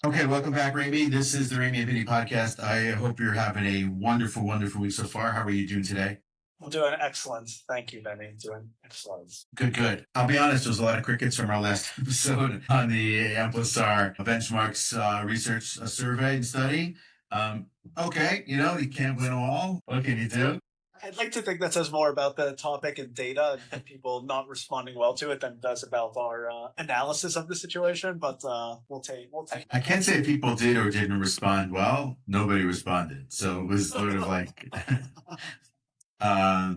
Okay, welcome back, Ramy. This is the Ramy and Vinny podcast. I hope you're having a wonderful, wonderful week so far. How are you doing today? I'm doing excellent. Thank you, Benny. Doing excellent. Good, good. I'll be honest, there was a lot of crickets from our last episode on the Amplify benchmarks research survey and study. Okay, you can't win them all. What can you do? I'd like to think that says more about the topic and data and people not responding well to it than it does about our analysis of the situation. But we'll take. I can't say if people did or didn't respond well. Nobody responded. So it was sort of like, uh,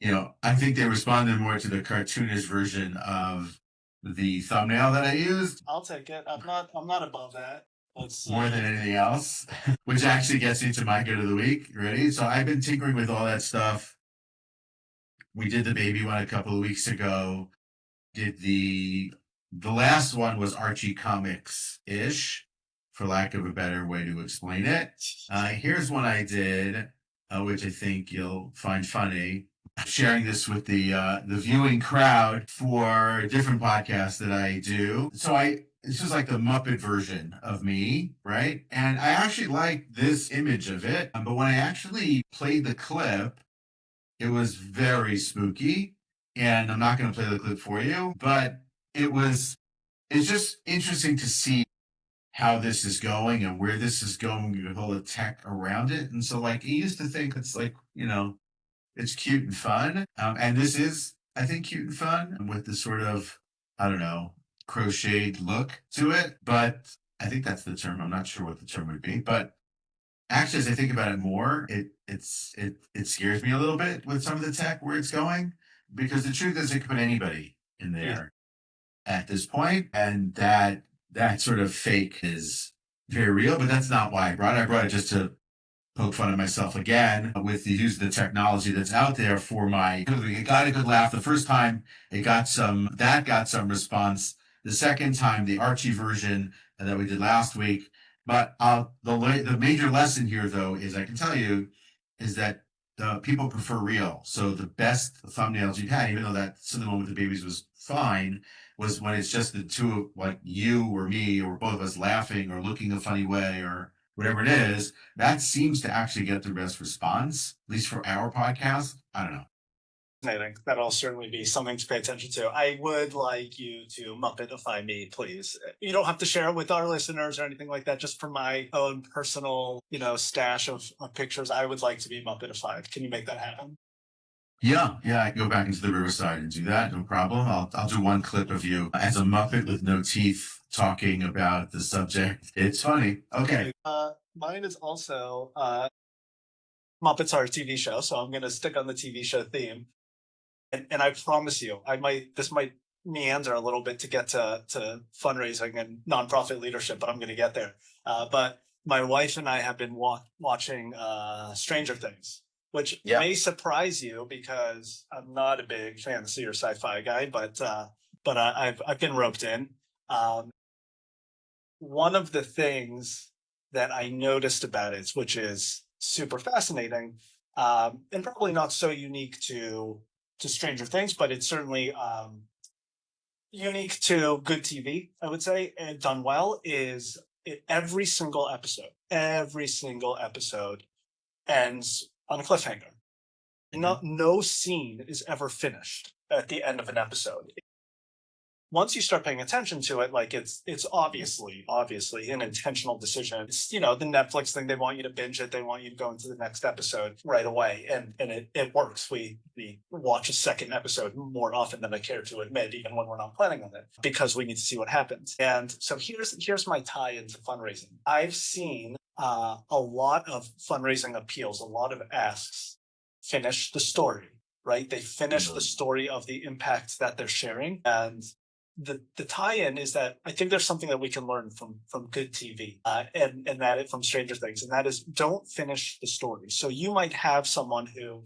I think they responded more to the cartoonish version of the thumbnail that I used I'll take it. I'm not above that. more than anything else, which actually gets into my good of the week. Ready? So I've been tinkering with all that stuff. We did the baby one a couple of weeks ago. Did the last one was Archie Comics ish, for lack of a better way to explain it. Here's one I did, which I think you'll find funny. I'm sharing this with the viewing crowd for different podcasts that I do. It's just like the Muppet version of me, right? And I actually like this image of it. But when I actually played the clip, it was very spooky. And I'm not going to play the clip for you, but it's just interesting to see how this is going and where this is going with all the tech around it. And so, like, I used to think it's like, it's cute and fun. And this is, I think, cute and fun with the sort of, I don't know, crocheted look to it. But I think that's the term. I'm not sure what the term would be. But actually, as I think about it more, it scares me a little bit with some of the tech where it's going, because the truth is it could put anybody in there at this point, and that sort of fake is very real. But that's not why I brought it. I brought it just to poke fun at myself again with the use of the technology that's out there for it got a good laugh. The first time it got some response. The second time, the Archie version that we did last week. But the major lesson here, though, is I can tell you is that the people prefer real. So the best thumbnails you've had, even though that one with the babies was fine, was when it's just the two, like you or me or both of us laughing or looking a funny way or whatever it is. That seems to actually get the best response, at least for our podcast. I don't know. Fascinating. That'll certainly be something to pay attention to. I would like you to Muppetify me, please. You don't have to share it with our listeners or anything like that. Just for my own personal, stash of pictures, I would like to be Muppetified. Can you make that happen? Yeah, I can go back into the Riverside and do that. No problem. I'll do one clip of you as a Muppet with no teeth talking about the subject. It's funny. Okay. Mine is also Muppets are a TV show, so I'm going to stick on the TV show theme. And I promise you, this might meander a little bit to get to fundraising and nonprofit leadership, but I'm going to get there. But my wife and I have been watching Stranger Things, which may surprise you because I'm not a big fantasy or sci-fi guy, but I've been roped in. One of the things that I noticed about it, which is super fascinating, and probably not so unique to Stranger Things, but it's certainly unique to good TV, I would say, and done well, is every single episode ends on a cliffhanger. No scene is ever finished at the end of an episode. Once you start paying attention to it, like it's obviously an intentional decision. It's, the Netflix thing. They want you to binge it. They want you to go into the next episode right away. And it works. We watch a second episode more often than I care to admit, even when we're not planning on it, because we need to see what happens. And so here's my tie into fundraising. I've seen a lot of fundraising appeals, a lot of asks finish the story, right? They finish the story of the impact that they're sharing. And the tie-in is that I think there's something that we can learn from good TV and that from Stranger Things, and that is don't finish the story. So you might have someone who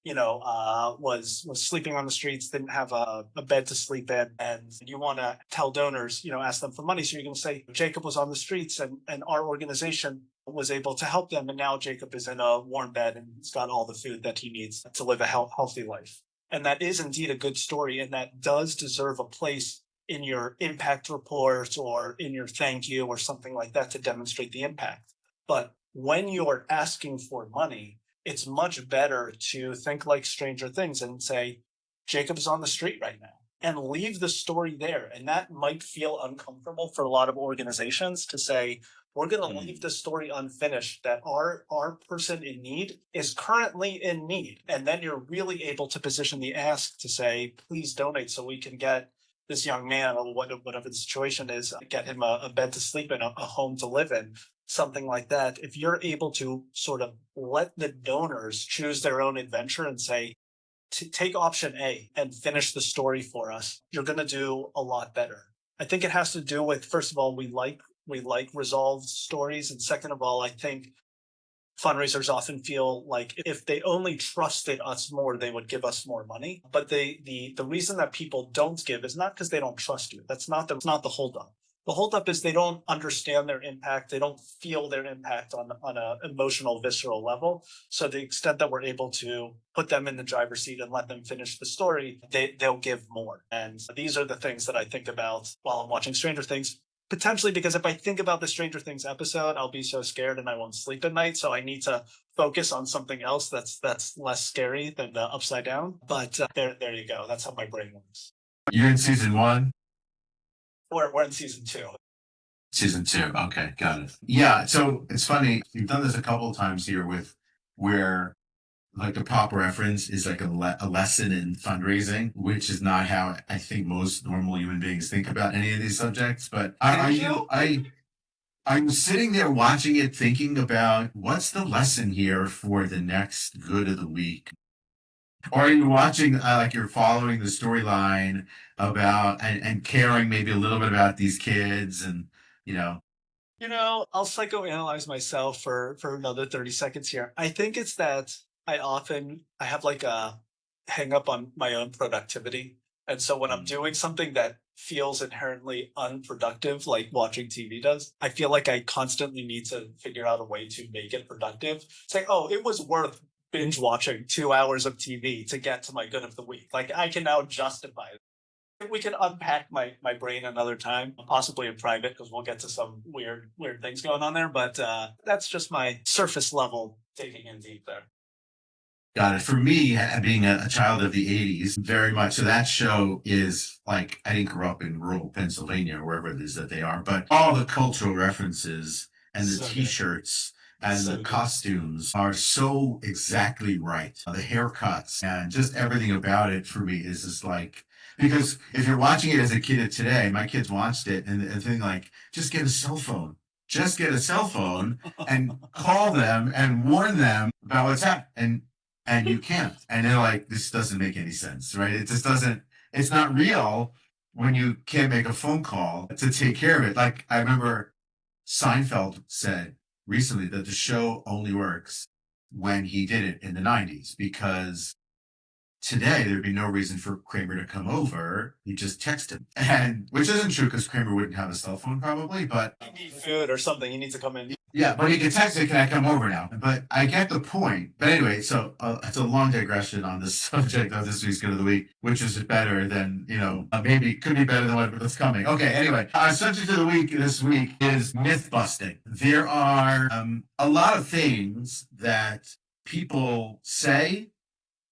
was sleeping on the streets, didn't have a bed to sleep in, and you want to tell donors, ask them for money. So you're going to say Jacob was on the streets and our organization was able to help them, and now Jacob is in a warm bed and he's got all the food that he needs to live a healthy life. And that is indeed a good story, and that does deserve a place in your impact report or in your thank you or something like that to demonstrate the impact. But when you're asking for money, it's much better to think like Stranger Things and say, Jacob's on the street right now, and leave the story there. And that might feel uncomfortable for a lot of organizations to say, we're going to leave the story unfinished that our person in need is currently in need. And then you're really able to position the ask to say, please donate so we can get this young man, or whatever the situation is, get him a bed to sleep in, a home to live in, something like that. If you're able to sort of let the donors choose their own adventure and say, take option A and finish the story for us, you're going to do a lot better. I think it has to do with, first of all, we like resolved stories, and second of all, I think fundraisers often feel like if they only trusted us more, they would give us more money. But the reason that people don't give is not because they don't trust you. That's not the holdup. The holdup is they don't understand their impact. They don't feel their impact on an emotional, visceral level. So the extent that we're able to put them in the driver's seat and let them finish the story, they'll give more. And these are the things that I think about while I'm watching Stranger Things. Potentially because if I think about the Stranger Things episode, I'll be so scared and I won't sleep at night. So I need to focus on something else that's less scary than the Upside Down. But there you go. That's how my brain works. You're in season 1? We're in season 2. Season 2. Okay, got it. Yeah, so it's funny. You've done this a couple of times here with where like the pop reference is like a lesson in fundraising, which is not how I think most normal human beings think about any of these subjects. But I'm sitting there watching it, thinking about what's the lesson here for the next good of the week. Or are you watching like you're following the storyline about and caring maybe a little bit about these kids and you know I'll psychoanalyze myself for another 30 seconds here. I think it's that I have like a hang up on my own productivity. And so when I'm doing something that feels inherently unproductive, like watching TV does, I feel like I constantly need to figure out a way to make it productive. Say, oh, it was worth binge watching 2 hours of TV to get to my good of the week. Like I can now justify it. We can unpack my brain another time, possibly in private, because we'll get to some weird things going on there. But that's just my surface level taking in deep there. got it. For me, being a child of the 80s, very much. So that show is like, I didn't grow up in rural Pennsylvania or wherever it is that they are, but all the cultural references and the t-shirts and the costumes are so exactly right. The haircuts and just everything about it for me is just like, because if you're watching it as a kid today, my kids watched it and think like, just get a cell phone. Just get a cell phone and call them and warn them about what's happening. And you can't. And they're like, this doesn't make any sense, right? It just doesn't, it's not real when you can't make a phone call to take care of it. Like I remember Seinfeld said recently that the show only works when he did it in the 90s because today there'd be no reason for Kramer to come over. You just text him, and which isn't true because Kramer wouldn't have a cell phone probably. But you need food or something. You need to come in. Yeah, but he can text it. Can I come over now? But I get the point. But anyway, so it's a long digression on the subject of this week's good of the week, which is better than maybe could be better than what's coming. Okay, anyway, our subject of the week this week is myth busting. There are a lot of things that people say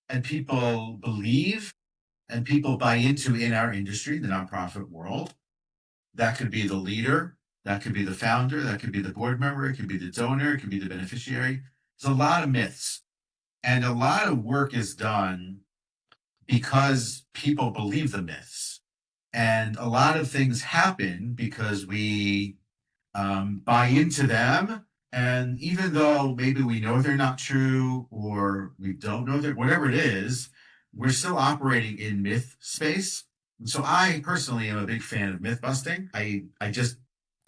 and people believe and people buy into in our industry, the nonprofit world. That could be the leader, that could be the founder, that could be the board member, it could be the donor, it could be the beneficiary. There's a lot of myths. And a lot of work is done because people believe the myths. And a lot of things happen because we buy into them. And even though maybe we know they're not true or we don't know that, whatever it is, we're still operating in myth space. And so I personally am a big fan of myth busting. I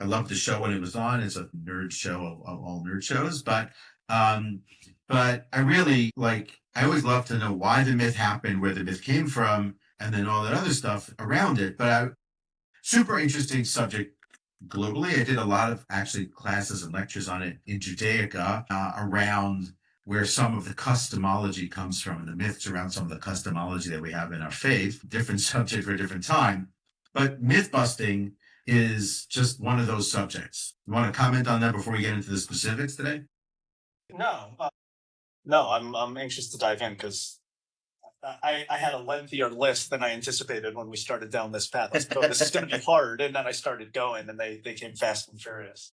loved the show when it was on. It's a nerd show of all nerd shows, but I really I always love to know why the myth happened, where the myth came from, and then all that other stuff around it. But super interesting subject globally. I did a lot of actually classes and lectures on it in Judaica around where some of the customology comes from and the myths around some of the customology that we have in our faith. Different subject for a different time. But myth busting is just one of those subjects. You want to comment on that before we get into the specifics today? No, no, I'm anxious to dive in because I had a lengthier list than I anticipated when we started down this path. I was like, oh, this is going to be hard, and then I started going, and they came fast and furious.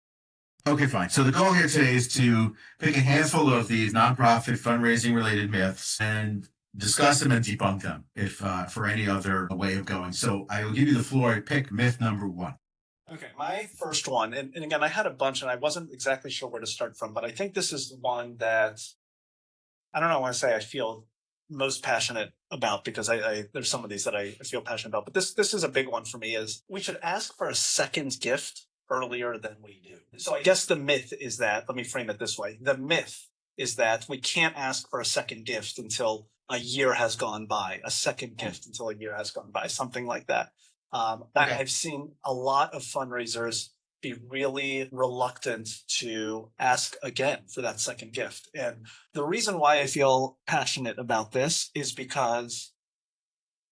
Okay, fine. So the goal here today is to pick a handful of these nonprofit fundraising related myths and discuss them and debunk them if for any other way of going. So I will give you the floor. Pick myth number one. Okay, my first one, and again, I had a bunch, and I wasn't exactly sure where to start from, but I think this is the one that I don't know. I want to say I feel most passionate about because I there's some of these that I feel passionate about, but this is a big one for me. Is we should ask for a second gift earlier than we do. So I guess the myth is that, let me frame it this way: the myth is that we can't ask for a second gift until a year has gone by, a second gift until a year has gone by, something like that. Okay. I've seen a lot of fundraisers be really reluctant to ask again for that second gift. And the reason why I feel passionate about this is because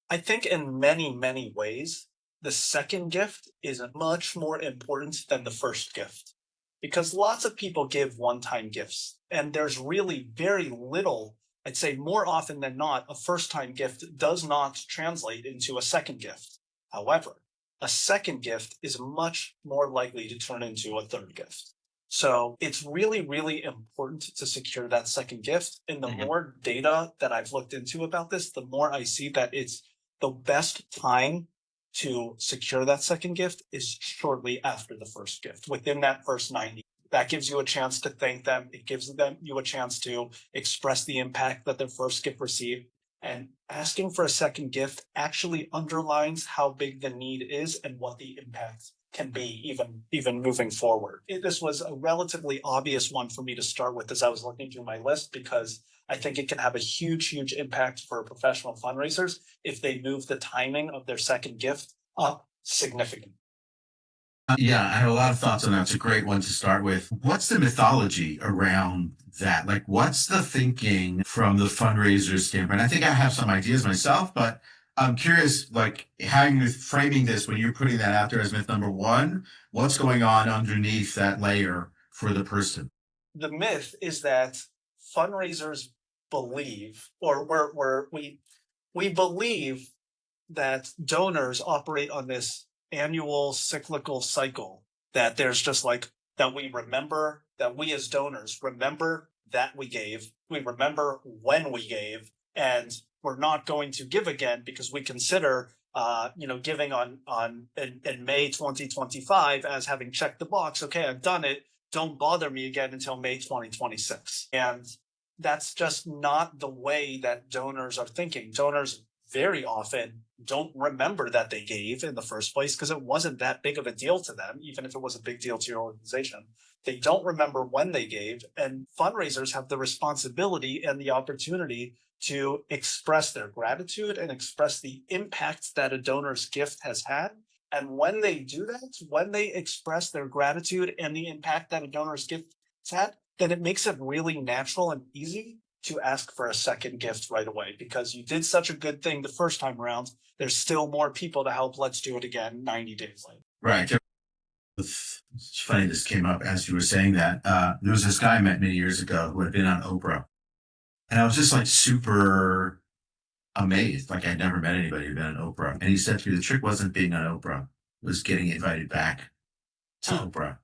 I think in many, many ways, the second gift is much more important than the first gift because lots of people give one time gifts, and there's really very little. I'd say more often than not, a first time gift does not translate into a second gift. However, a second gift is much more likely to turn into a third gift. So it's really, really important to secure that second gift. And the more data that I've looked into about this, the more I see that it's the best time to secure that second gift is shortly after the first gift, within that first 90. That gives you a chance to thank them. It gives them you a chance to express the impact that their first gift received. And asking for a second gift actually underlines how big the need is and what the impact can be, even moving forward. This was a relatively obvious one for me to start with as I was looking through my list because I think it can have a huge, huge impact for professional fundraisers if they move the timing of their second gift up significantly. Yeah, I have a lot of thoughts on that. It's a great one to start with. What's the mythology around that? Like, what's the thinking from the fundraiser standpoint? I think I have some ideas myself, but I'm curious, like, having framing this when you're putting that out there as myth number one, what's going on underneath that layer for the person? The myth is that fundraisers believe, or we believe that donors operate on this annual cyclical cycle, that there's just like that we remember, that we as donors remember that we remember when we gave, and we're not going to give again because we consider giving in May 2025 as having checked the box. Okay, I've done it. Don't bother me again until May 2026. And that's just not the way that donors are thinking. Donors very often don't remember that they gave in the first place because it wasn't that big of a deal to them, even if it was a big deal to your organization. They don't remember when they gave, and fundraisers have the responsibility and the opportunity to express their gratitude and express the impact that a donor's gift has had. And when they do that, when they express their gratitude and the impact that a donor's gift has had, then it makes it really natural and easy to ask for a second gift right away because you did such a good thing the first time around. There's still more people to help. Let's do it again 90 days later. Right. It's funny this came up as you were saying that. There was this guy I met many years ago who had been on Oprah. And I was just like super amazed. Like I'd never met anybody who'd been on Oprah. And he said to me, the trick wasn't being on Oprah, it was getting invited back to Oprah.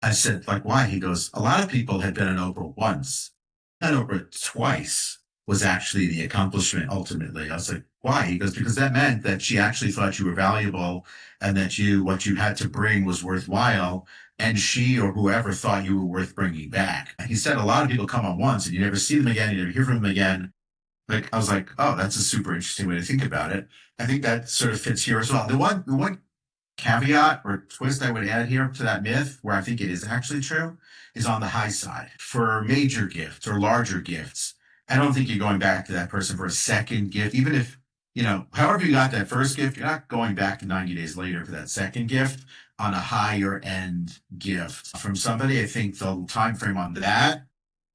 I said, like, why? He goes, a lot of people had been on Oprah once, not Oprah twice was actually the accomplishment ultimately. I was like, why? He goes, because that meant that she actually thought you were valuable and that what you had to bring was worthwhile. And she or whoever thought you were worth bringing back. He said, a lot of people come on once and you never see them again. You never hear from them again. Like, I was like, oh, that's a super interesting way to think about it. I think that sort of fits here as well. The one caveat or twist I would add here to that myth, where I think it is actually true, is on the high side. For major gifts or larger gifts, I don't think you're going back to that person for a second gift, even if, however you got that first gift, you're not going back to 90 days later for that second gift on a higher end gift from somebody. I think the time frame on that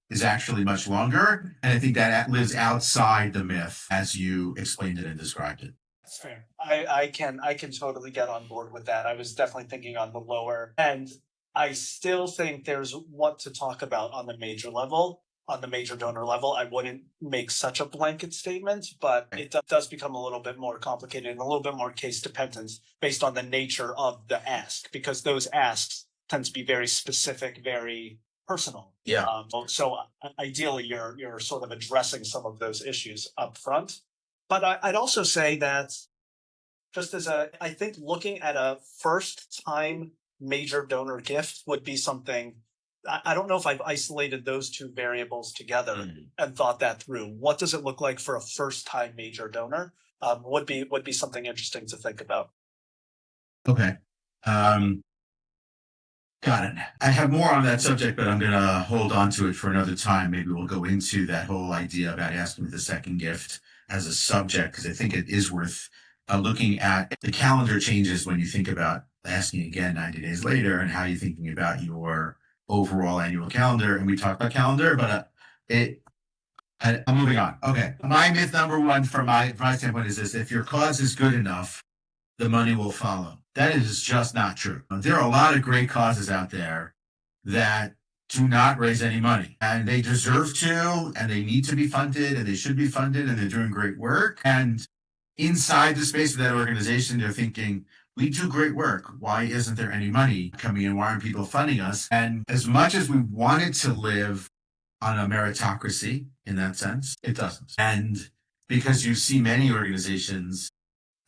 is actually much longer. And I think that lives outside the myth as you explained it and described it. That's fair. I can totally get on board with that. I was definitely thinking on the lower end. I still think there's what to talk about on the major level, on the major donor level. I wouldn't make such a blanket statement, but it does become a little bit more complicated and a little bit more case dependent based on the nature of the ask, because those asks tend to be very specific, very personal. Yeah. So ideally, you're sort of addressing some of those issues up front. But I'd also say that just as I think looking at a first time major donor gift would be something. I don't know if I've isolated those two variables together and thought that through. What does it look like for a first time major donor? Would be something interesting to think about. Okay. Um, Got it. I have more on that subject, but I'm going to hold on to it for another time. Maybe we'll go into that whole idea about asking for the second gift as a subject, because I think it is worth looking at. The calendar changes when you think about asking again 90 days later, and how you're thinking about your overall annual calendar. And we talked about calendar, but I'm moving on. Okay. My myth number one from my standpoint is this: if your cause is good enough, the money will follow. That is just not true. There are a lot of great causes out there that do not raise any money, and they deserve to, and they need to be funded, and they should be funded, and they're doing great work. And inside the space of that organization, they're thinking, we do great work. Why isn't there any money coming in? Why aren't people funding us? And as much as we wanted to live on a meritocracy in that sense, it doesn't. And because you see many organizations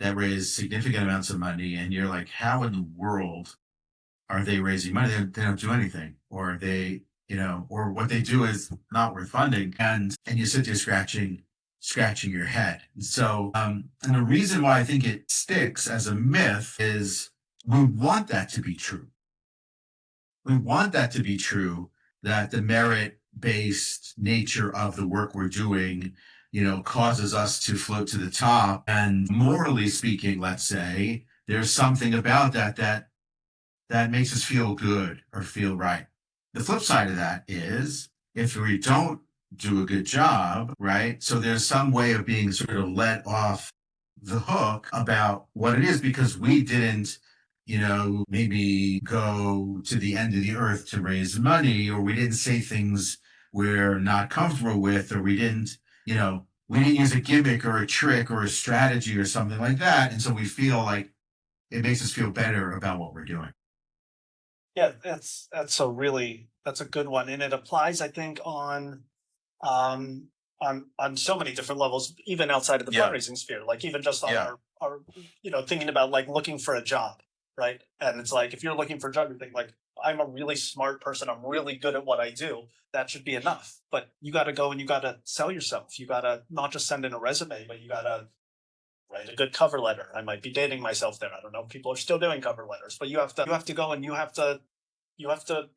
that raise significant amounts of money, and you're like, how in the world are they raising money? They don't do anything, or they, or what they do is not worth funding, and you sit there scratching your head. So, and the reason why I think it sticks as a myth is we want that to be true. We want that to be true, that the merit based nature of the work we're doing, causes us to float to the top. And morally speaking, let's say, there's something about that makes us feel good or feel right. The flip side of that is if we don't do a good job, right? So there's some way of being sort of let off the hook about what it is, because we didn't, maybe go to the end of the earth to raise money, or we didn't say things we're not comfortable with, or we didn't use a gimmick or a trick or a strategy or something like that. And so we feel like it makes us feel better about what we're doing. Yeah, that's a good one, and it applies, I think, um on so many different levels, even outside of the Yeah. fundraising sphere, like even just on Yeah. our thinking about like looking for a job, right? And it's like if you're looking for a job, you think like I'm a really smart person, I'm really good at what I do. That should be enough. But you got to go and you got to sell yourself. You got to not just send in a resume, but you got to write a good cover letter. I might be dating myself there. I don't know if people are still doing cover letters, but you have to go and you have to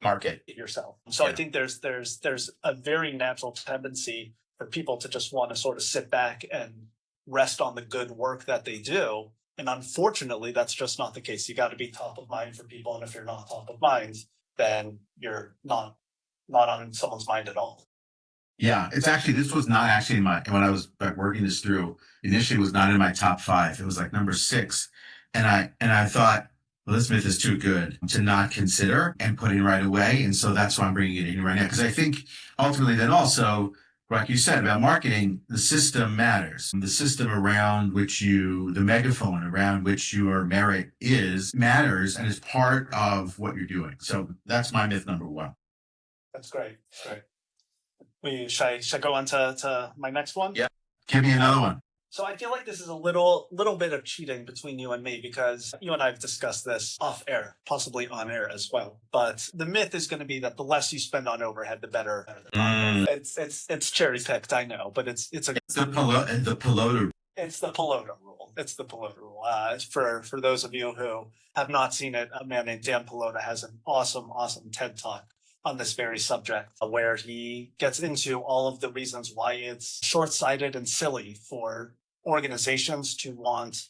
Market. yourself. So I Yeah. think there's a very natural tendency for people to just want to sort of sit back and rest on the good work that they do. And unfortunately, that's just not the case. You got to be top of mind for people, and if you're not top of mind, then you're not on someone's mind at all. Yeah, it's actually, this was not actually in when I was like working this through, initially it was not in my top five. It was like number six. And I thought, well, this myth is too good to not consider and put in right away. And so that's why I'm bringing it in right now. Because I think ultimately then also, like you said about marketing, the system matters. The system around which the megaphone around which your merit is matters and is part of what you're doing. So that's my myth number one. That's great. That's great. Should I go on to my next one? Yeah. Give me another one. So I feel like this is a little bit of cheating between you and me, because you and I have discussed this off air, possibly on air as well. But the myth is going to be that the less you spend on overhead, the better. It's cherry picked, I know, but it's The Pilota. it's the Pilota rule. It's the Pilota rule. For those of you who have not seen it, a man named Dan Pilota has an awesome TED talk on this very subject, where he gets into all of the reasons why it's short-sighted and silly for organizations to want,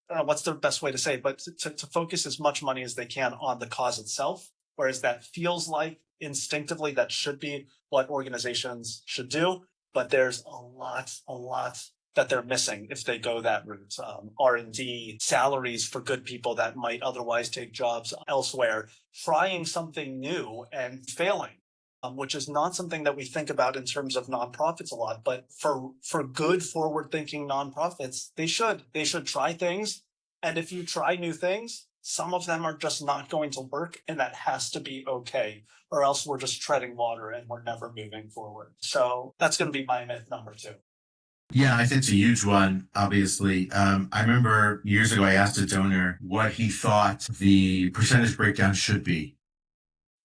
I don't know what's the best way to say it, but to focus as much money as they can on the cause itself, whereas that feels like instinctively that should be what organizations should do. But there's a lot that they're missing if they go that route. R&D, salaries for good people that might otherwise take jobs elsewhere, trying something new and failing. Which is not something that we think about in terms of nonprofits a lot, but for good forward-thinking nonprofits, they should try things. And if you try new things, some of them are just not going to work, and that has to be okay, or else we're just treading water and we're never moving forward. So that's going to be my myth number 2. Yeah, I think it's a huge one, obviously. I remember years ago, I asked a donor what he thought the percentage breakdown should be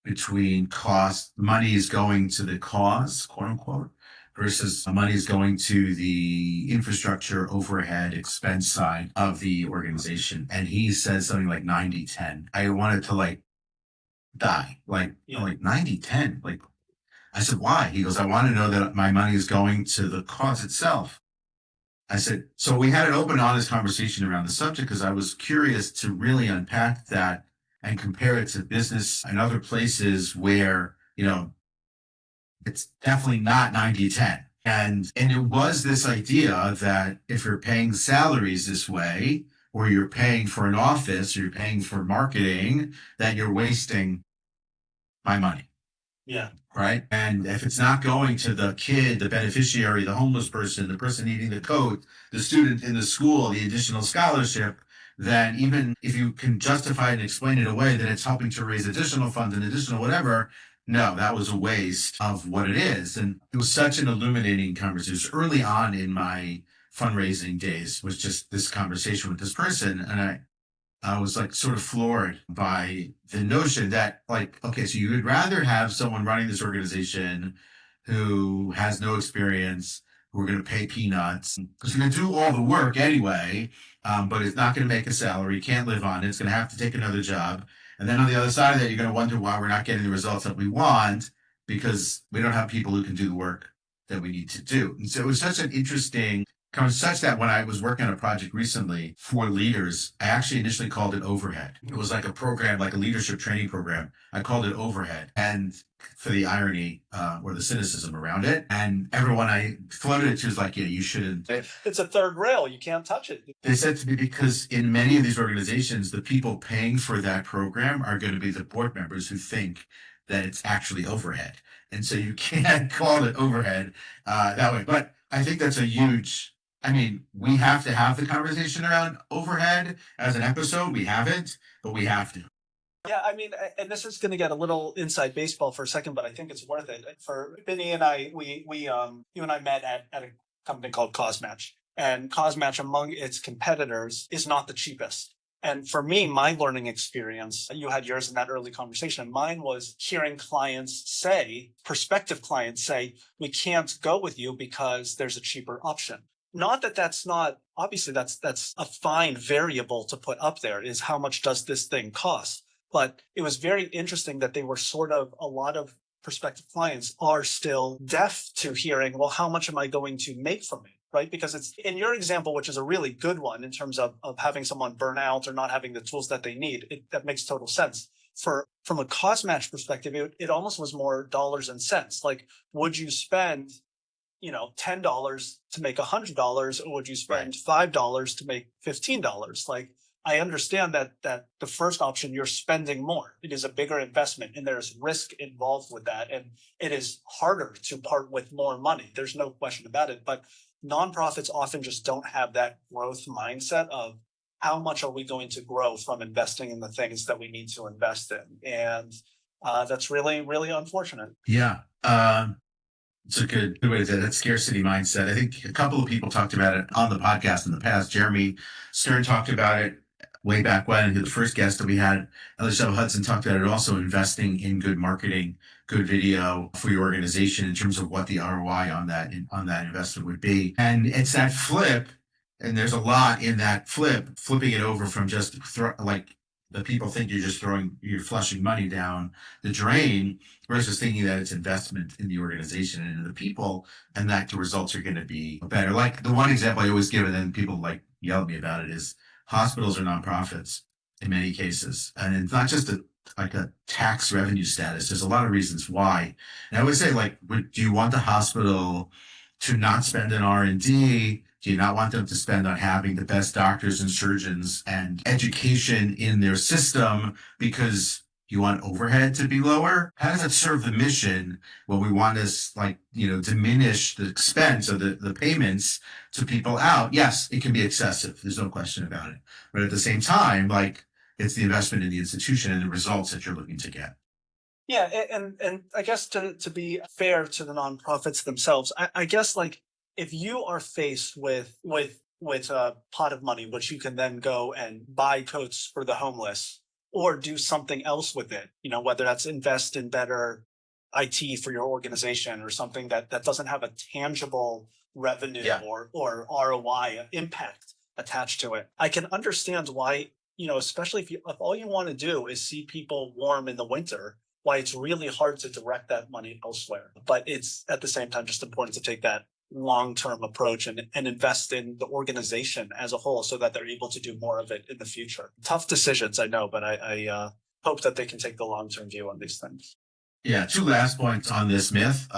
between cost, money is going to the cause, quote unquote, versus money is going to the infrastructure, overhead, expense side of the organization. And he said something like 90-10. I wanted to like die, like, Yeah. like 90-10. Like, I said, why? He goes, I want to know that my money is going to the cause itself. I said, so we had an open, honest conversation around the subject because I was curious to really unpack that and compare it to business and other places where, it's definitely not 90-10. And it was this idea that if you're paying salaries this way, or you're paying for an office, or you're paying for marketing, that you're wasting my money. Yeah. Right. And if it's not going to the kid, the beneficiary, the homeless person, the person needing the coat, the student in the school, the additional scholarship, then even if you can justify and explain it away that it's helping to raise additional funds and additional whatever, no, that was a waste of what it is. And it was such an illuminating conversation early on in my fundraising days, was just this conversation with this person. And I was like sort of floored by the notion that, like, okay, so you would rather have someone running this organization who has no experience, who are going to pay peanuts, because you're going to do all the work anyway, but it's not going to make a salary, can't live on it, it's going to have to take another job. And then on the other side of that, you're going to wonder why we're not getting the results that we want because we don't have people who can do the work that we need to do. And so it was such an interesting such that when I was working on a project recently for leaders, I actually initially called it Overhead. It was like a program, like a leadership training program. I called it Overhead. And for the irony or the cynicism around it. And everyone I floated it to was like, yeah, you shouldn't. It's a third rail. You can't touch it. They said to me, because in many of these organizations, the people paying for that program are going to be the board members who think that it's actually overhead. And so you can't call it overhead that way. But I think that's a huge, we have to have the conversation around overhead as an episode. We haven't, but we have to. Yeah, and this is going to get a little inside baseball for a second, but I think it's worth it. For Benny and I, you and I met at a company called CauseMatch, and CauseMatch, among its competitors, is not the cheapest. And for me, my learning experience, you had yours in that early conversation. Mine was hearing prospective clients say, we can't go with you because there's a cheaper option. Not that that's not, obviously that's a fine variable to put up there, is how much does this thing cost? But it was very interesting that they were a lot of prospective clients are still deaf to hearing, well, how much am I going to make from it? Right? Because it's in your example, which is a really good one in terms of having someone burn out or not having the tools that they need. That makes total sense. From a cost match perspective, it almost was more dollars and cents. Like, would you spend, $10 to make $100, or would you spend $5 to make $15? Like, I understand that the first option, you're spending more. It is a bigger investment and there's risk involved with that. And it is harder to part with more money. There's no question about it. But nonprofits often just don't have that growth mindset of how much are we going to grow from investing in the things that we need to invest in. And that's really, really unfortunate. Yeah. It's a good way to say that scarcity mindset. I think a couple of people talked about it on the podcast in the past. Jeremy Stern talked about it way back when. The first guest that we had, Alicia Hudson, talked about it also, investing in good marketing, good video for your organization in terms of what the ROI on that investment would be. And it's that flip, and there's a lot in that flipping it over from just the people think you're flushing money down the drain versus thinking that it's investment in the organization and in the people, and that the results are going to be better. Like the one example I always give, and then people yell at me about it, is hospitals are nonprofits in many cases. And it's not just a tax revenue status. There's a lot of reasons why. And I would say, do you want the hospital to not spend in R&D Do you not want them to spend on having the best doctors and surgeons and education in their system because you want overhead to be lower? How does that serve the mission when we want to, like, diminish the expense of the payments to people out? Yes, it can be excessive. There's no question about it. But at the same time, like, it's the investment in the institution and the results that you're looking to get. Yeah, and I guess to be fair to the nonprofits themselves, I guess like if you are faced with a pot of money, which you can then go and buy coats for the homeless or do something else with it, whether that's invest in better IT for your organization or something that doesn't have a tangible revenue Yeah. or ROI impact attached to it. I can understand why, especially if all you want to do is see people warm in the winter, why it's really hard to direct that money elsewhere. But it's at the same time just important to take that long-term approach and invest in the organization as a whole so that they're able to do more of it in the future. Tough decisions, I know, but I hope that they can take the long-term view on these things. Yeah. Two last points on this myth.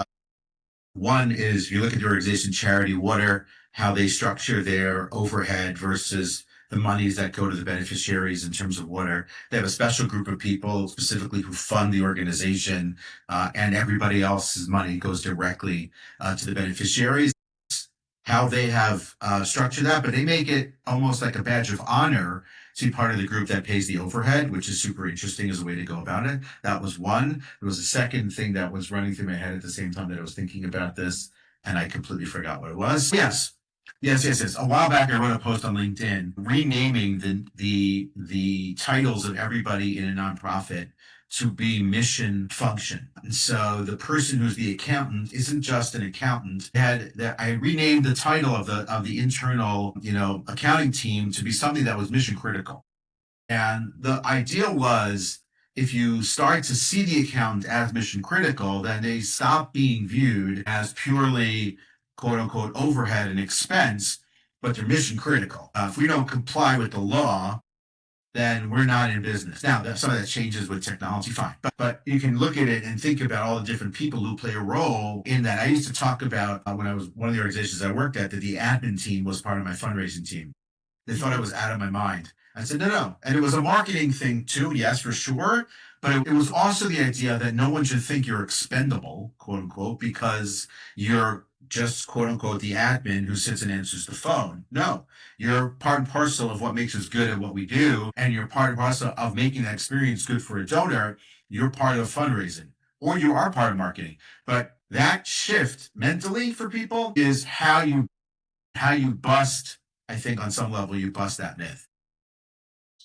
One is you look at the organization Charity Water, how they structure their overhead versus the monies that go to the beneficiaries in terms of water. They have a special group of people specifically who fund the organization, and everybody else's money goes directly to the beneficiaries. How they have structured that, but they make it almost like a badge of honor to be part of the group that pays the overhead, which is super interesting as a way to go about it. That was one. There was a second thing that was running through my head at the same time that I was thinking about this, and I completely forgot what it was. Yes. A while back, I wrote a post on LinkedIn renaming the titles of everybody in a nonprofit to be mission function. And so the person who's the accountant isn't just an accountant. I renamed the title of the internal, accounting team to be something that was mission critical. And the idea was if you start to see the accountant as mission critical, then they stop being viewed as purely quote unquote overhead and expense, but they're mission critical. If we don't comply with the law, then we're not in business. Now, some of that changes with technology, fine. But you can look at it and think about all the different people who play a role in that. I used to talk about when I was one of the organizations I worked at, that the admin team was part of my fundraising team. They thought I was out of my mind. I said, no. And it was a marketing thing too, yes, for sure. But it was also the idea that no one should think you're expendable, quote unquote, because you're just, quote unquote, the admin who sits and answers the phone. No, you're part and parcel of what makes us good at what we do. And you're part and parcel of making that experience good for a donor. You're part of fundraising or you are part of marketing. But that shift mentally for people is how you bust. I think on some level you bust that myth.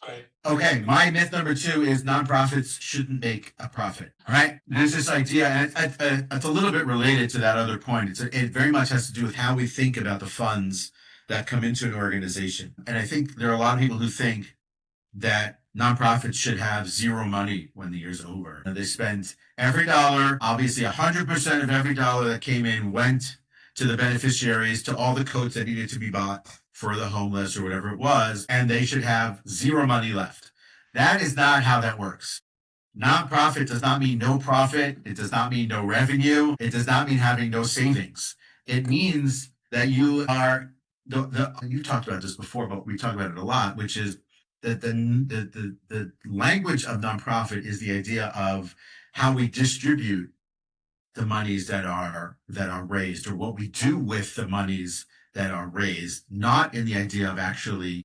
Right. Okay, my myth number 2 is nonprofits shouldn't make a profit. All right, there's this idea, and it's a little bit related to that other point. It very much has to do with how we think about the funds that come into an organization. And I think there are a lot of people who think that nonprofits should have zero money when the year's over. And they spend every dollar, obviously 100% of every dollar that came in went to the beneficiaries, to all the coats that needed to be bought for the homeless or whatever it was, and they should have zero money left. That is not how that works. Nonprofit does not mean no profit. It does not mean no revenue. It does not mean having no savings. It means that you are, you talked about this before, but we talk about it a lot, which is that the language of nonprofit is the idea of how we distribute the monies that are raised, or what we do with the monies that are raised, not in the idea of actually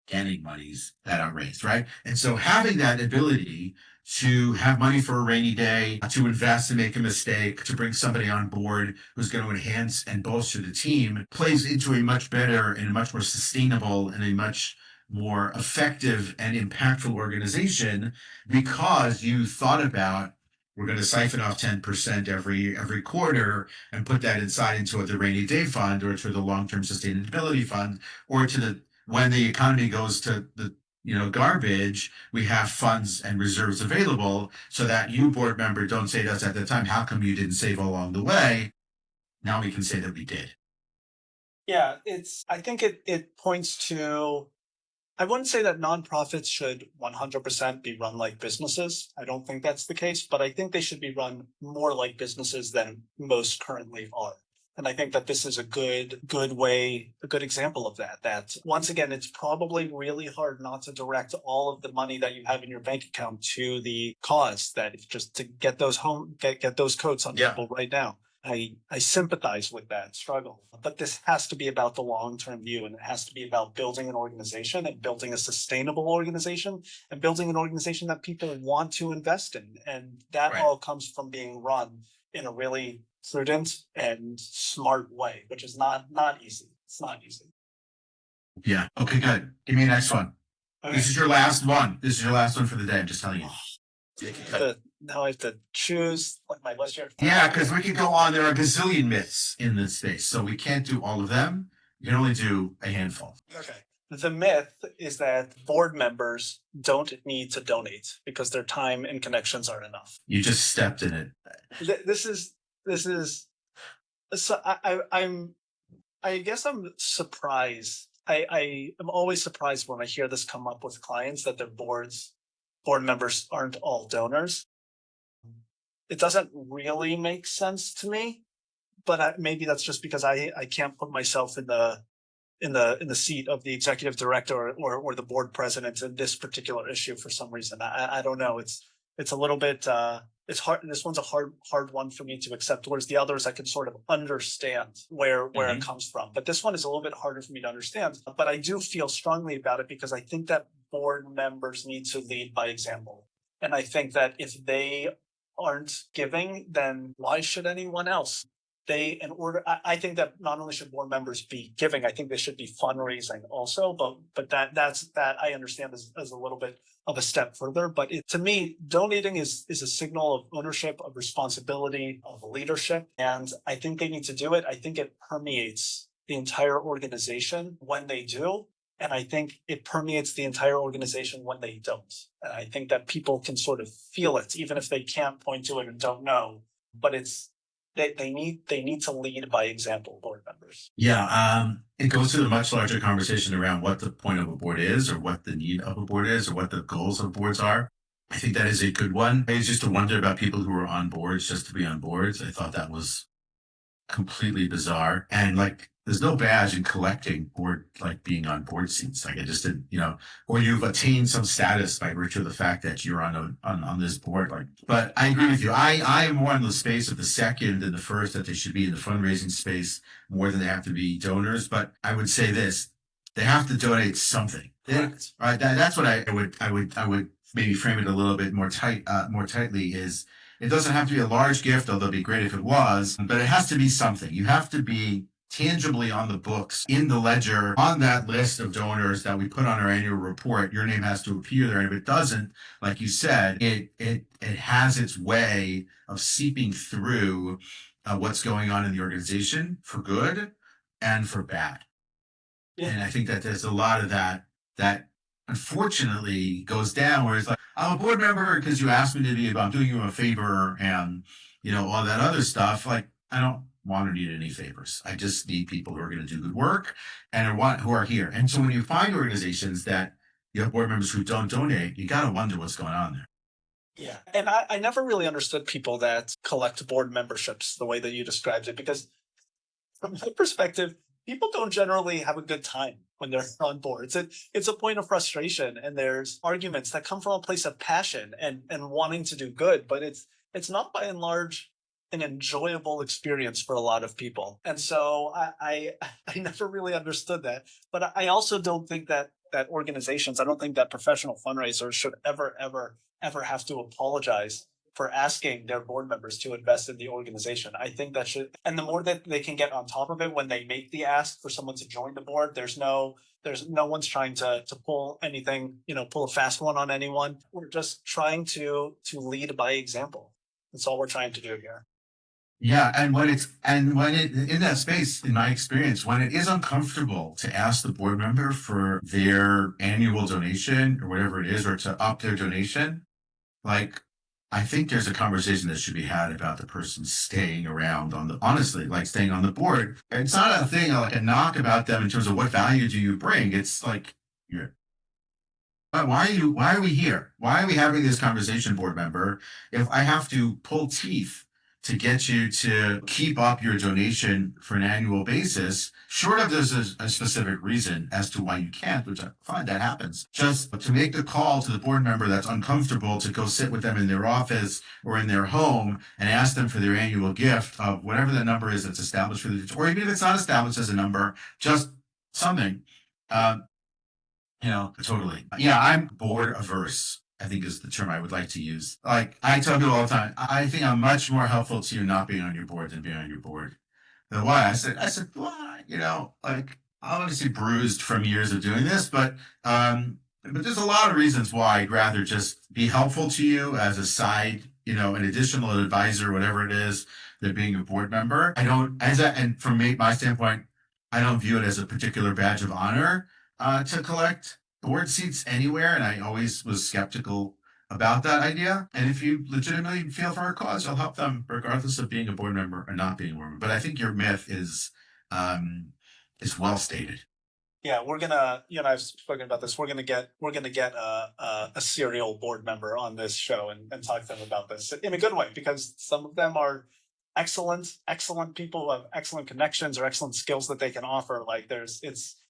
getting monies that are raised, right? And so having that ability to have money for a rainy day, to invest and make a mistake, to bring somebody on board who's going to enhance and bolster the team plays into a much better and a much more sustainable and a much more effective and impactful organization, because you thought about, we're going to siphon off 10% every quarter and put that inside into the rainy day fund, or to the long-term sustainability fund, or to the, when the economy goes to the garbage, we have funds and reserves available, so that you, board member, don't say to us at the time, how come you didn't save along the way? Now we can say that we did. Yeah, I think it points to, I wouldn't say that nonprofits should 100% be run like businesses. I don't think that's the case, but I think they should be run more like businesses than most currently are. And I think that this is a good example of that. That once again, it's probably really hard not to direct all of the money that you have in your bank account to the cause, that if just to get those get those coats on people right now. I sympathize with that struggle, but this has to be about the long-term view, and it has to be about building an organization and building a sustainable organization and building an organization that people want to invest in. And that all comes from being run in a really prudent and smart way, which is not easy. It's not easy. Yeah. Okay, good. Give me the next one. Okay. This is your last one. This is your last one for the day. I'm just telling you. Now I have to choose like my list here. Yeah, because we could go on. There are a gazillion myths in this space, so we can't do all of them. You can only do a handful. Okay. The myth is that board members don't need to donate because their time and connections aren't enough. You just stepped in it. This is so I guess I'm surprised. I am always surprised when I hear this come up with clients that their board members aren't all donors. It doesn't really make sense to me, but maybe that's just because I can't put myself in the seat of the executive director or the board president in this particular issue for some reason. I don't know. It's a little bit it's hard. This one's a hard one for me to accept. Whereas the others I can sort of understand where it comes from. But this one is a little bit harder for me to understand. But I do feel strongly about it because I think that board members need to lead by example. And I think that if they aren't giving, then why should anyone else? I think that not only should board members be giving, I think they should be fundraising also. But that's I understand as a little bit of a step further. But to me, donating is a signal of ownership, of responsibility, of leadership, and I think they need to do it. I think it permeates the entire organization when they do. And I think it permeates the entire organization when they don't. And I think that people can sort of feel it, even if they can't point to it and don't know. But they need to lead by example, board members. Yeah, it goes to the much larger conversation around what the point of a board is, or what the need of a board is, or what the goals of boards are. I think that is a good one. I used to wonder about people who were on boards just to be on boards. I thought that was completely bizarre. And like, there's no badge in collecting or like being on board seats. Like I just didn't, or you've attained some status by virtue of the fact that you're on this board. Like, but I agree with you. I am more in the space of the second and the first, that they should be in the fundraising space more than they have to be donors. But I would say this: they have to donate something. Correct. Right. That's what I would maybe frame it a little bit more tightly is. It doesn't have to be a large gift, although it'd be great if it was, but it has to be something. You have to be tangibly on the books, in the ledger, on that list of donors that we put on our annual report. Your name has to appear there. And if it doesn't, like you said, it has its way of seeping through what's going on in the organization for good and for bad. Yeah. And I think that there's a lot of that unfortunately goes down, where it's like, I'm a board member because you asked me to be, I'm doing you a favor, and all that other stuff. Like, I don't want or need any favors. I just need people who are going to do good work and who are here. And so when you find organizations that you have board members who don't donate, you got to wonder what's going on there. Yeah. And I never really understood people that collect board memberships the way that you described it, because from my perspective, people don't generally have a good time when they're on boards. It's a point of frustration, and there's arguments that come from a place of passion and wanting to do good, but it's not by and large an enjoyable experience for a lot of people. And so I never really understood that. But I also don't think that organizations, I don't think that professional fundraisers should ever have to apologize for asking their board members to invest in the organization. I think that should, and the more that they can get on top of it when they make the ask for someone to join the board, there's no one's trying to pull anything, pull a fast one on anyone. We're just trying to lead by example. That's all we're trying to do here. Yeah, and when in that space, in my experience, when it is uncomfortable to ask the board member for their annual donation or whatever it is, or to up their donation, like, I think there's a conversation that should be had about the person staying around honestly, like staying on the board. It's not a thing like a knock about them in terms of what value do you bring. It's like, why are we here? Why are we having this conversation, board member, if I have to pull teeth to get you to keep up your donation for an annual basis, short of there's a specific reason as to why you can't, which I find that happens, just to make the call to the board member that's uncomfortable to go sit with them in their office or in their home and ask them for their annual gift of whatever the number is that's established for the, or even if it's not established as a number, just something. Totally. Yeah, I'm board averse, I think is the term I would like to use. Like I tell people all the time, I think I'm much more helpful to you not being on your board than being on your board. Then why? I said, why? Like I'm obviously bruised from years of doing this, but there's a lot of reasons why I'd rather just be helpful to you as a side, an additional advisor, whatever it is, than being a board member. I don't, and from my standpoint, I don't view it as a particular badge of honor to collect board seats anywhere, and I always was skeptical about that idea. And if you legitimately feel for a cause, you'll help them regardless of being a board member or not being a board member. But I think your myth is well stated. Yeah, we're gonna. I've spoken about this. We're gonna get a serial board member on this show and talk to them about this in a good way, because some of them are excellent people who have excellent connections or excellent skills that they can offer. Like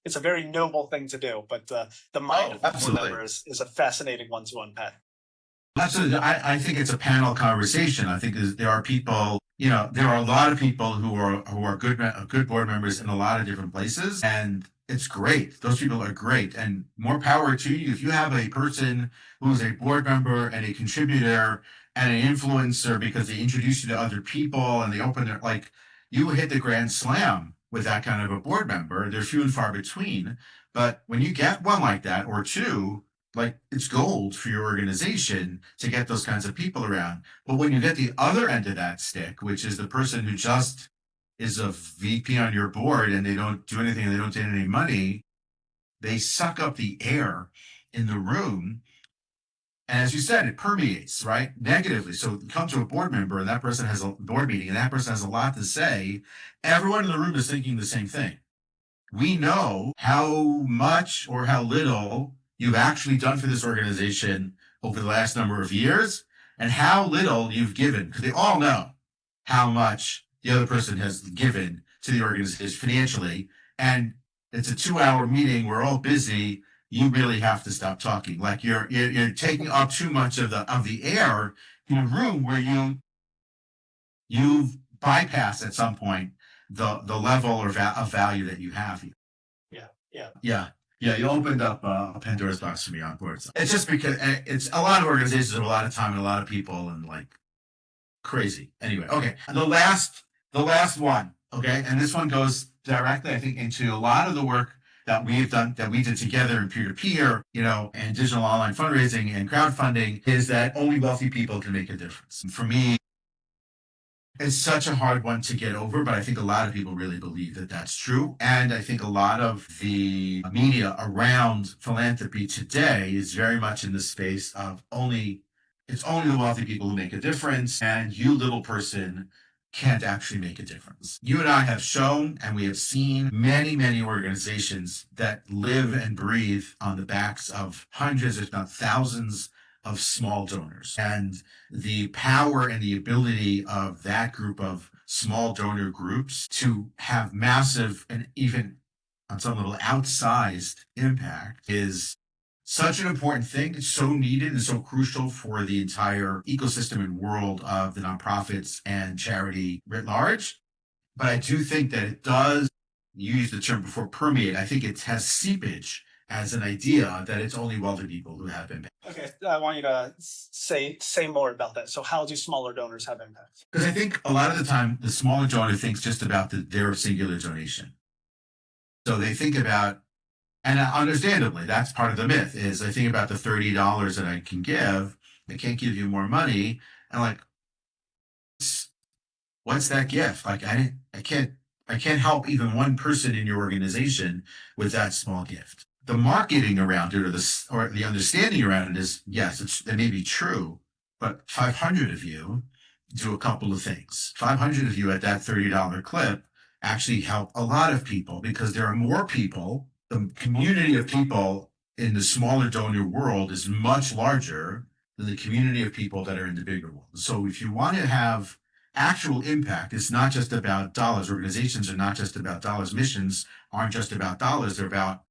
it's a very noble thing to do, but the mind of the board member is a fascinating one to unpack. Absolutely. I think it's a panel conversation. I think there are people, there are a lot of people who are good board members in a lot of different places, and it's great. Those people are great, and more power to you. If you have a person who's a board member and a contributor and an influencer because they introduce you to other people and they open their, like, you hit the grand slam with that kind of a board member. They're few and far between, but when you get one like that or two, like it's gold for your organization to get those kinds of people around. But when you get the other end of that stick, which is the person who just is a VP on your board and they don't do anything and they don't get any money, they suck up the air in the room. And as you said, it permeates, right? Negatively. So you come to a board member and that person has a board meeting and that person has a lot to say. Everyone in the room is thinking the same thing. We know how much or how little you've actually done for this organization over the last number of years and how little you've given, because they all know how much the other person has given to the organization financially. And it's a 2-hour meeting. We're all busy. You really have to stop talking. Like you're taking up too much of the air in a room where you bypass at some point the level or of value that you have here. Yeah, you opened up a Pandora's box for me on board. So it's just because it's a lot of organizations have a lot of time and a lot of people and like crazy. Anyway, okay. The last one, okay, and this one goes directly, I think, into a lot of the work that we've done, that we did together in peer-to-peer, and digital online fundraising and crowdfunding, is that only wealthy people can make a difference. And for me, it's such a hard one to get over, but I think a lot of people really believe that that's true. And I think a lot of the media around philanthropy today is very much in the space of it's only the wealthy people who make a difference, and you little person can't actually make a difference. You and I have shown, and we have seen many, many organizations that live and breathe on the backs of hundreds, if not thousands, of small donors. And the power and the ability of that group of small donor groups to have massive and even on some level outsized impact is such an important thing. It's so needed and so crucial for the entire ecosystem and world of the nonprofits and charity writ large. But I do think that it does, you used the term before, permeate. I think it has seepage as an idea that it's only wealthy people who have impact. Okay, I want you to say more about that. So how do smaller donors have impact? Because I think a lot of the time the smaller donor thinks just about their singular donation. So they think about, and understandably, that's part of the myth, is I think about the $30 that I can give. I can't give you more money. And like, what's that gift? Like, I can't help even one person in your organization with that small gift. The marketing around it or the understanding around it is, yes, it may be true, but 500 of you do a couple of things. 500 of you at that $30 clip actually help a lot of people, because there are more people. The community of people in the smaller donor world is much larger than the community of people that are in the bigger world. So if you want to have actual impact. It's not just about dollars. Organizations are not just about dollars. Missions aren't just about dollars. They're about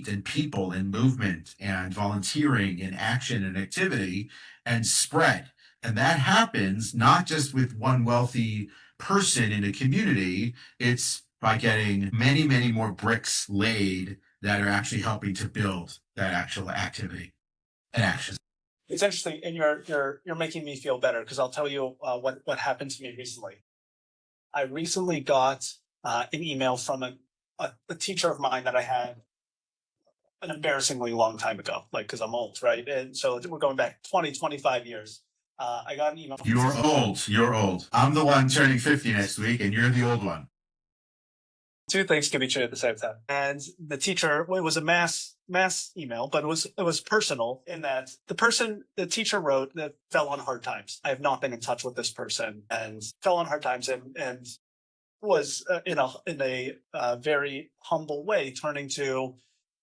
and people and movement and volunteering and action and activity and spread. And that happens not just with one wealthy person in a community, it's by getting many, many more bricks laid that are actually helping to build that actual activity and action. It's interesting, and you're making me feel better because I'll tell you what happened to me recently. I recently got an email from a teacher of mine that I had an embarrassingly long time ago, like because I'm old, right? And so we're going back 20, 25 years. I got an email. You're old. You're old. I'm the one turning 50 next week, and you're the old one. Two things can be true at the same time. And the teacher, well, it was a mass email, but it was personal in that the teacher wrote that fell on hard times. I have not been in touch with this person and fell on hard times and was in a very humble way turning to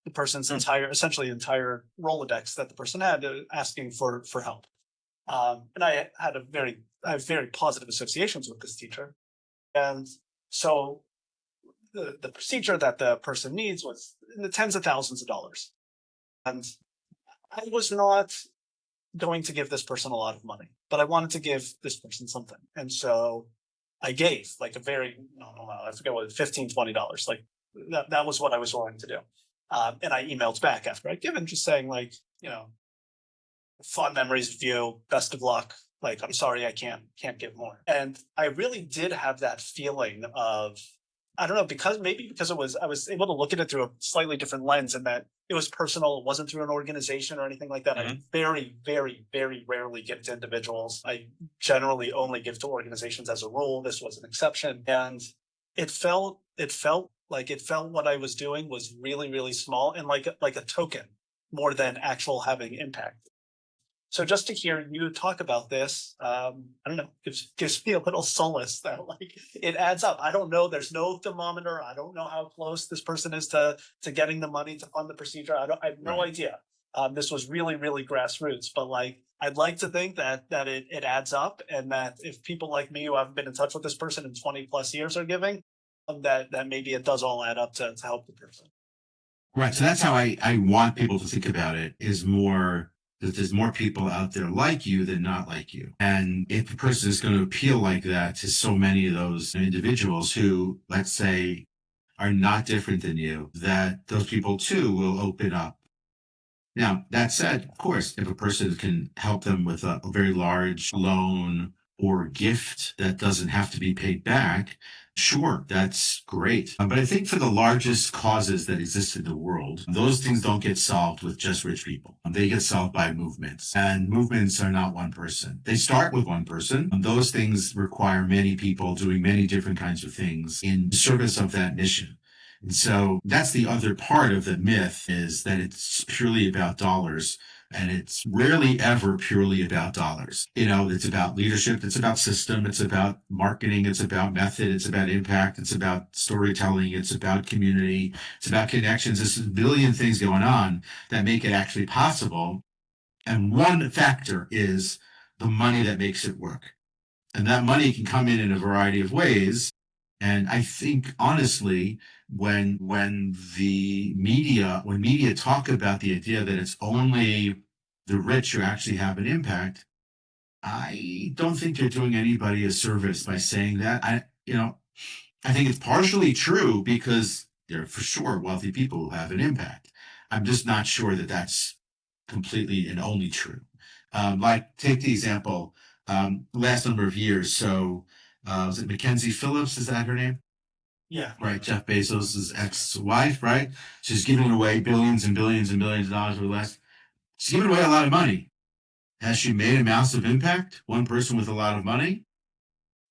the person's essentially entire Rolodex that the person had, asking for help. And I have very positive associations with this teacher. And so the procedure that the person needs was in the tens of thousands of dollars. And I was not going to give this person a lot of money, but I wanted to give this person something. And so I gave like a very, no, I forget what, $15, $20. Like that was what I was willing to do. And I emailed back after I'd given, just saying like, fond memories of you, best of luck. Like, I'm sorry, I can't give more. And I really did have that feeling of, I don't know, because I was able to look at it through a slightly different lens, and that it was personal. It wasn't through an organization or anything like that. Mm-hmm. I very, very, very rarely give to individuals. I generally only give to organizations as a rule. This was an exception. And it felt what I was doing was really, really small and like a token more than actual having impact. So just to hear you talk about this, I don't know, gives me a little solace that like it adds up. I don't know. There's no thermometer. I don't know how close this person is to getting the money to fund the procedure. I have no idea. This was really, really grassroots, but like I'd like to think that it adds up, and that if people like me who haven't been in touch with this person in 20 plus years are giving, that maybe it does all add up to help the person. Right. So that's how I want people to think about it, is more that there's more people out there like you than not like you. And if the person is going to appeal like that to so many of those individuals who, let's say, are not different than you, that those people too will open up. Now, that said, of course, if a person can help them with a very large loan or gift that doesn't have to be paid back, sure, that's great. But I think for the largest causes that exist in the world, those things don't get solved with just rich people. They get solved by movements. And movements are not one person. They start with one person. Those things require many people doing many different kinds of things in service of that mission. And so that's the other part of the myth, is that it's purely about dollars. And it's rarely ever purely about dollars. It's about leadership. It's about system. It's about marketing. It's about method. It's about impact. It's about storytelling. It's about community. It's about connections. There's a billion things going on that make it actually possible. And one factor is the money that makes it work. And that money can come in a variety of ways. And I think, honestly, when media talk about the idea that it's only the rich who actually have an impact, I don't think they're doing anybody a service by saying that. I think it's partially true, because there are for sure wealthy people who have an impact. I'm just not sure that that's completely and only true. Like, take the example, last number of years. So, was it Mackenzie Phillips? Is that her name? Yeah. Right. Jeff Bezos' ex-wife, right? She's giving away billions and billions and billions of dollars over the last. She's giving away a lot of money. Has she made a massive impact? One person with a lot of money?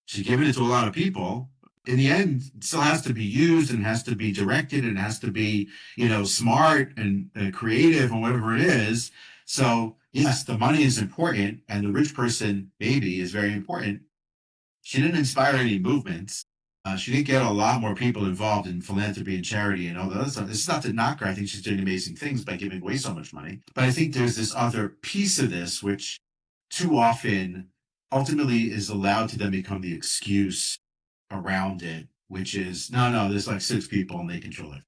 She's giving it to a lot of people. In the end, it still has to be used and has to be directed and has to be, smart and creative and whatever it is. So yes, the money is important, and the rich person maybe is very important. She didn't inspire any movements. She didn't get a lot more people involved in philanthropy and charity and all the other stuff. This is not to knock her. I think she's doing amazing things by giving away so much money. But I think there's this other piece of this, which too often ultimately is allowed to then become the excuse around it, which is no, there's like 6 people and they control it.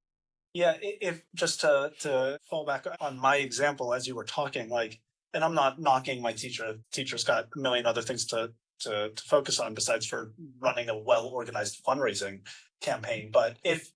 Yeah, if just to fall back on my example as you were talking, like, and I'm not knocking my teacher. Teacher's got a million other things to focus on besides for running a well organized fundraising campaign. But if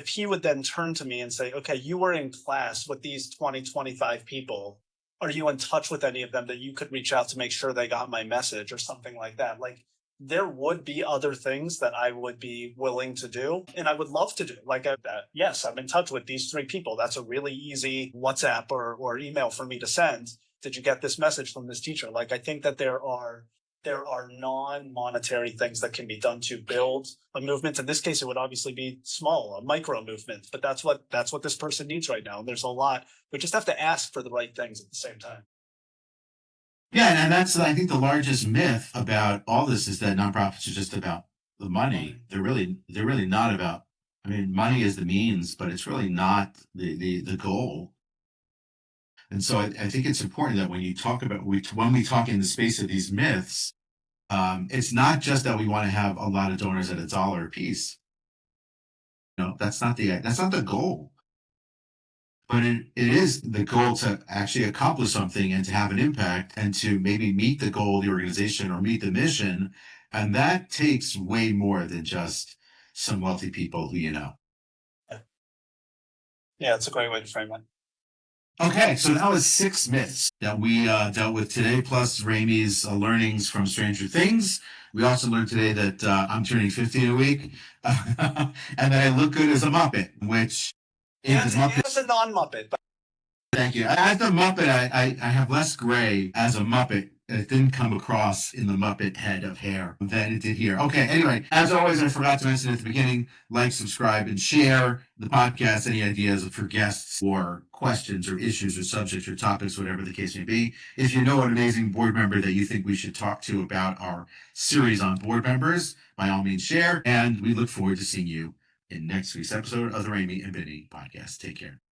he would then turn to me and say, okay, you were in class with these 20, 25 people. Are you in touch with any of them that you could reach out to make sure they got my message or something like that? Like, there would be other things that I would be willing to do and I would love to do. Like, yes, I'm in touch with these 3 people. That's a really easy WhatsApp or email for me to send. Did you get this message from this teacher? Like, I think that there are non-monetary things that can be done to build a movement. In this case, it would obviously be small, a micro movement, but that's what this person needs right now. And there's a lot. We just have to ask for the right things at the same time. Yeah, and that's I think the largest myth about all this is that nonprofits are just about the money. They're really not about. I mean, money is the means, but it's really not the goal. And so I think it's important that when you talk about when we talk in the space of these myths, it's not just that we want to have a lot of donors at $1 a piece. No, that's not the goal. But it is the goal to actually accomplish something and to have an impact and to maybe meet the goal of the organization or meet the mission. And that takes way more than just some wealthy people who. Yeah, it's a great way to frame it. Okay, so that was 6 myths that we dealt with today, plus Ramey's learnings from Stranger Things. We also learned today that I'm turning 50 in a week and that I look good as a Muppet, which is And Muppet. as a non-Muppet, but Thank you. As a Muppet, I have less gray as a Muppet. It didn't come across in the Muppet head of hair than it did here. Okay, anyway, as always, I forgot to mention at the beginning, like, subscribe, and share the podcast. Any ideas for guests or questions or issues or subjects or topics, whatever the case may be. If you know an amazing board member that you think we should talk to about our series on board members, by all means share. And we look forward to seeing you in next week's episode of the Ramey and Benny podcast. Take care.